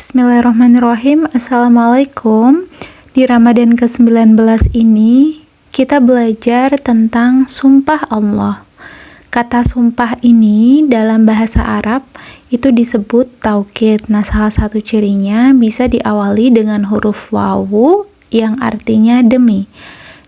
Bismillahirrahmanirrahim. Assalamualaikum. Di Ramadan ke-19 ini, kita belajar tentang sumpah Allah. Kata sumpah ini dalam bahasa Arab itu disebut taukid. Nah, salah satu cirinya bisa diawali dengan huruf wawu yang artinya demi.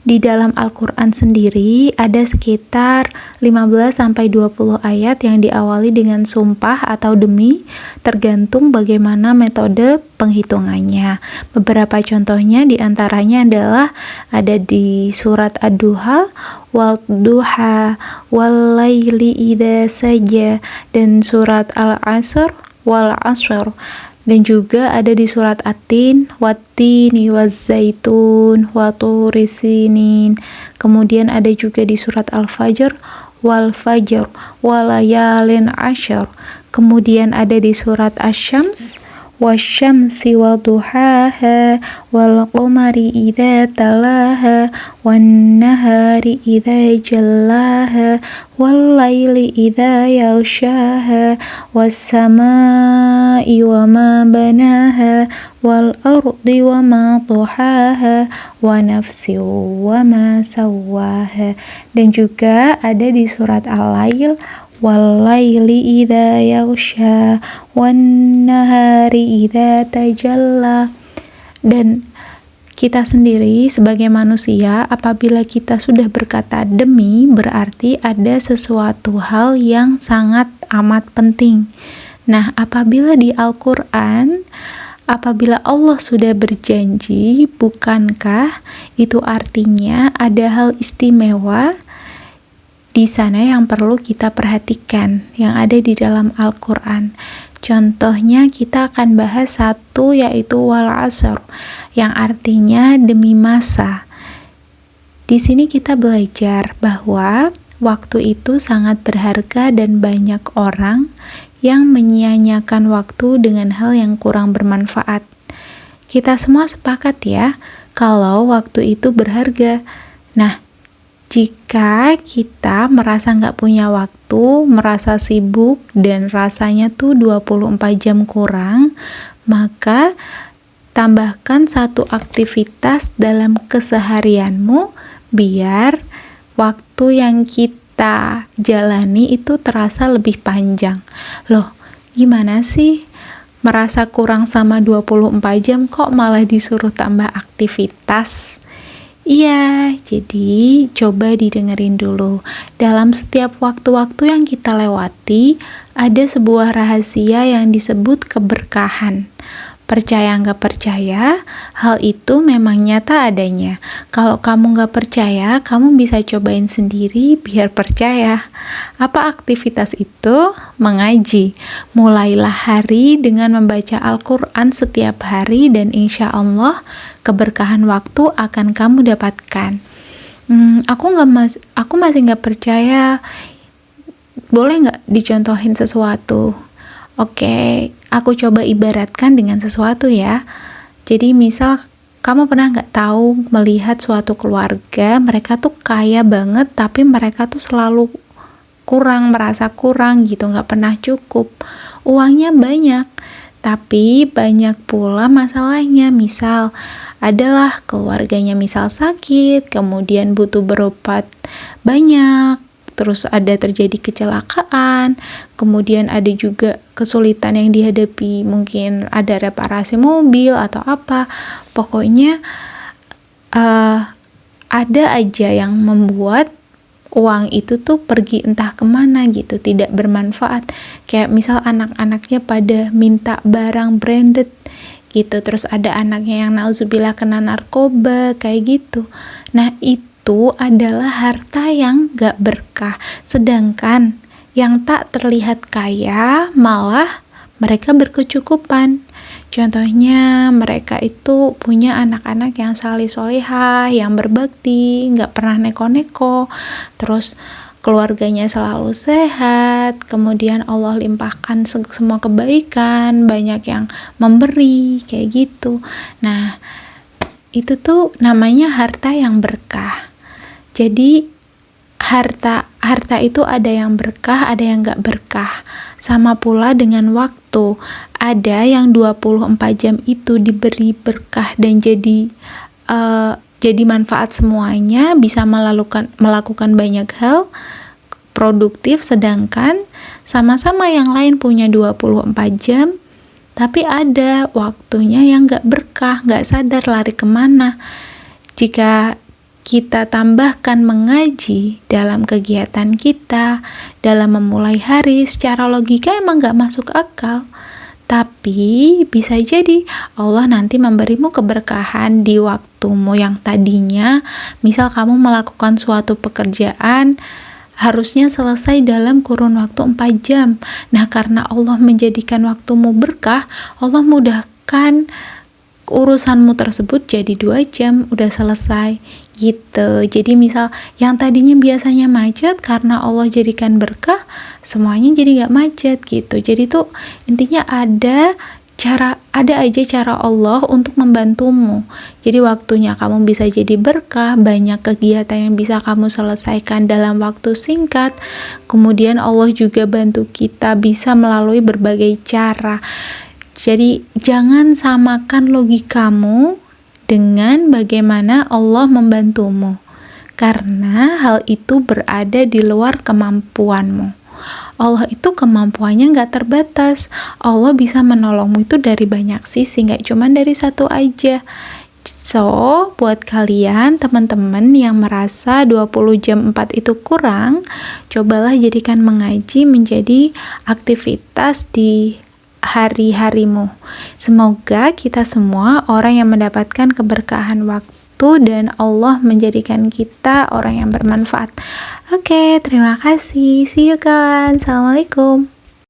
Di dalam Al-Quran sendiri ada sekitar 15-20 ayat yang diawali dengan sumpah atau demi, tergantung bagaimana metode penghitungannya. Beberapa contohnya diantaranya adalah ada di surat Ad-Duha, wal-duha, wal-laili idza saja, dan surat Al-Asr, wal-asr. Dan juga ada di surat At-Tin, wat-tini waz-zaitun, wa-turisinin. Kemudian ada juga di surat Al-Fajr, wal-fajr, walayalin asyr. Kemudian ada di surat Asy-Syams, wasyamsi waduhaha, wal-qamari idza talaha, wan-nahari idza jallaha, wal-laili idza yaghshaha, was-samaa'i wama banaha, wal-ardi wama tuhaha, wa nafsin wama sawwaha. Dan juga ada di surat Al-Lail, wal-laili idza yaghsha, wan-nahari idza tajalla. Dan kita sendiri sebagai manusia, apabila kita sudah berkata demi, berarti ada sesuatu hal yang sangat amat penting. Nah, apabila di Al-Quran, apabila Allah sudah berjanji, bukankah itu artinya ada hal istimewa di sana yang perlu kita perhatikan, yang ada di dalam Al-Quran? Contohnya kita akan bahas satu, yaitu wal asr, yang artinya demi masa. Di sini kita belajar bahwa waktu itu sangat berharga dan banyak orang yang menyia-nyiakan waktu dengan hal yang kurang bermanfaat. Kita semua sepakat ya, kalau waktu itu berharga. Nah, jika kita merasa nggak punya waktu, merasa sibuk, dan rasanya tuh 24 jam kurang, maka tambahkan satu aktivitas dalam keseharianmu biar waktu yang kita jalani itu terasa lebih panjang. Loh, gimana sih? Merasa kurang sama 24 jam kok malah disuruh tambah aktivitas? Iya, jadi coba didengerin dulu. Dalam setiap waktu-waktu yang kita lewati, ada sebuah rahasia yang disebut keberkahan. Percaya nggak percaya, hal itu memang nyata adanya. Kalau kamu nggak percaya, kamu bisa cobain sendiri biar percaya. Apa aktivitas itu? Mengaji. Mulailah hari dengan membaca Al-Quran setiap hari dan insya Allah keberkahan waktu akan kamu dapatkan. Aku masih nggak percaya. Boleh nggak dicontohin sesuatu? Oke, aku coba ibaratkan dengan sesuatu ya. Jadi misal kamu pernah nggak tahu melihat suatu keluarga, mereka tuh kaya banget, tapi mereka tuh selalu merasa kurang gitu, nggak pernah cukup. Uangnya banyak, tapi banyak pula masalahnya. Misal adalah keluarganya misal sakit, kemudian butuh berobat banyak, terus ada terjadi kecelakaan, kemudian ada juga kesulitan yang dihadapi, mungkin ada reparasi mobil atau apa. Pokoknya ada aja yang membuat uang itu tuh pergi entah kemana gitu, tidak bermanfaat. Kayak misal anak-anaknya pada minta barang branded gitu, terus ada anaknya yang nauzubillah kena narkoba, kayak gitu. Nah, itu adalah harta yang gak berkah. Sedangkan yang tak terlihat kaya malah mereka berkecukupan. Contohnya mereka itu punya anak-anak yang salih solihah, yang berbakti, gak pernah neko-neko, terus keluarganya selalu sehat, kemudian Allah limpahkan semua kebaikan, banyak yang memberi, kayak gitu. Nah, itu tuh namanya harta yang berkah. Jadi harta itu ada yang berkah, ada yang gak berkah. Sama pula dengan waktu. ada yang 24 jam itu diberi berkah dan jadi manfaat semuanya, bisa melakukan banyak hal, produktif, sedangkan sama-sama yang lain punya 24 jam, tapi ada waktunya yang gak berkah, gak sadar lari kemana. Jika kita tambahkan mengaji dalam kegiatan kita, dalam memulai hari, secara logika emang gak masuk akal. Tapi bisa jadi Allah nanti memberimu keberkahan di waktumu yang tadinya, misal kamu melakukan suatu pekerjaan, harusnya selesai dalam kurun waktu 4 jam. Nah, karena Allah menjadikan waktumu berkah, Allah mudahkan urusanmu tersebut jadi 2 jam udah selesai gitu. Jadi misal yang tadinya biasanya macet, karena Allah jadikan berkah, semuanya jadi gak macet gitu. Jadi tuh intinya ada aja cara Allah untuk membantumu. Jadi waktunya kamu bisa jadi berkah, banyak kegiatan yang bisa kamu selesaikan dalam waktu singkat. Kemudian Allah juga bantu kita bisa melalui berbagai cara. Jadi jangan samakan logikamu dengan bagaimana Allah membantumu, karena hal itu berada di luar kemampuanmu. Allah itu kemampuannya gak terbatas. Allah bisa menolongmu itu dari banyak sisi, gak cuma dari satu aja. So, buat kalian teman-teman yang merasa 20 jam 4 itu kurang, cobalah jadikan mengaji menjadi aktivitas di hari-harimu. Semoga kita semua orang yang mendapatkan keberkahan waktu dan Allah menjadikan kita orang yang bermanfaat. Oke, terima kasih. See you kawan. Assalamualaikum.